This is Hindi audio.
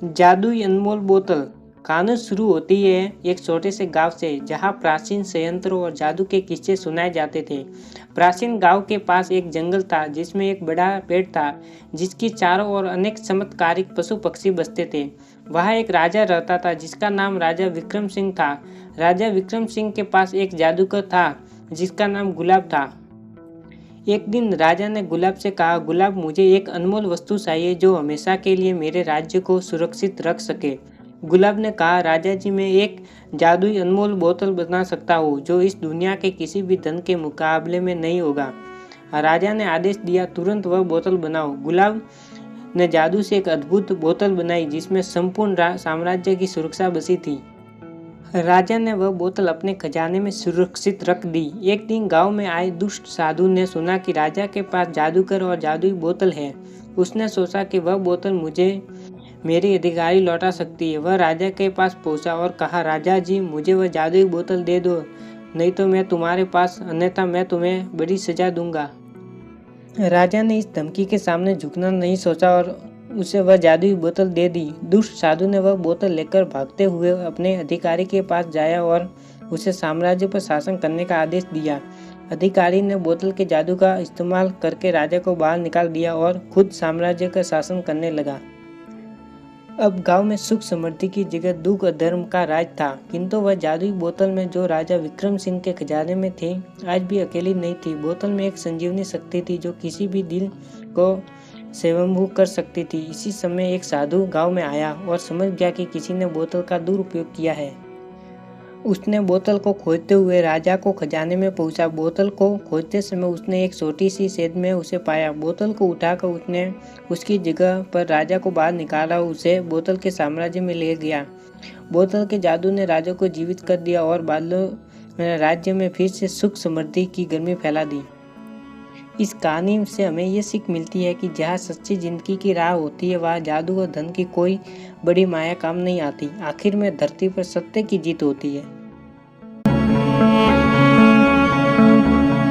जादुई अनमोल बोतल। कहानी शुरू होती है एक छोटे से गांव से, जहां प्राचीन संयंत्रों और जादू के किस्से सुनाए जाते थे। प्राचीन गांव के पास एक जंगल था जिसमें एक बड़ा पेड़ था, जिसकी चारों ओर अनेक चमत्कारिक पशु पक्षी बसते थे। वहाँ एक राजा रहता था जिसका नाम राजा विक्रम सिंह था। राजा विक्रम सिंह के पास एक जादूगर था जिसका नाम गुलाब था। एक दिन राजा ने गुलाब से कहा, गुलाब, मुझे एक अनमोल वस्तु चाहिए जो हमेशा के लिए मेरे राज्य को सुरक्षित रख सके। गुलाब ने कहा, राजा जी, मैं एक जादुई अनमोल बोतल बना सकता हूँ जो इस दुनिया के किसी भी धन के मुकाबले में नहीं होगा। राजा ने आदेश दिया, तुरंत वह बोतल बनाओ। गुलाब ने जादू से एक अद्भुत बोतल बनाई जिसमें संपूर्ण साम्राज्य की सुरक्षा बसी थी। राजा ने वह बोतल अपने खजाने में सुरक्षित रख दी। एक दिन गांव में आए दुष्ट साधु ने सुना कि राजा के पास जादूगर और जादुई बोतल है। उसने सोचा कि वह बोतल मुझे मेरी अधिकारी लौटा सकती है। वह राजा के पास पहुंचा और कहा, राजा जी, मुझे वह जादुई बोतल दे दो, नहीं तो मैं तुम्हारे पास, अन्यथा मैं तुम्हें बड़ी सजा दूंगा। राजा ने इस धमकी के सामने झुकना नहीं सोचा और उसे वह जादुई बोतल दे दी। दुष्ट साधु ने वह बोतल लेकर भागते हुए अपने अधिकारी के पास जाया और उसे साम्राज्य पर शासन करने का आदेश दिया। अधिकारी ने बोतल के जादू का इस्तेमाल करके राजा को बाहर निकाल दिया और खुद साम्राज्य का शासन करने लगा। अब गांव में सुख समृद्धि की जगह दुख और धर्म का राज था, किंतु वह जादुई बोतल में जो राजा विक्रम सिंह के खजाने में थी आज भी अकेली नहीं थी। बोतल में एक संजीवनी शक्ति थी जो किसी भी दिल को स्वयंभू कर सकती थी। इसी समय एक साधु गांव में आया और समझ गया कि किसी ने बोतल का दुरुपयोग किया है। उसने बोतल को खोजते हुए राजा को खजाने में पहुंचा। बोतल को खोजते समय उसने एक छोटी सी छेद में उसे पाया। बोतल को उठाकर उसने उसकी जगह पर राजा को बाहर निकाला, उसे बोतल के साम्राज्य में ले गया। बोतल के जादू ने राजा को जीवित कर दिया और बादलों राज्य में फिर से सुख समृद्धि की गर्मी फैला दी। इस कहानी से हमें ये सीख मिलती है कि जहाँ सच्ची जिंदगी की राह होती है वहाँ जादू और धन की कोई बड़ी माया काम नहीं आती। आखिर में धरती पर सत्य की जीत होती है।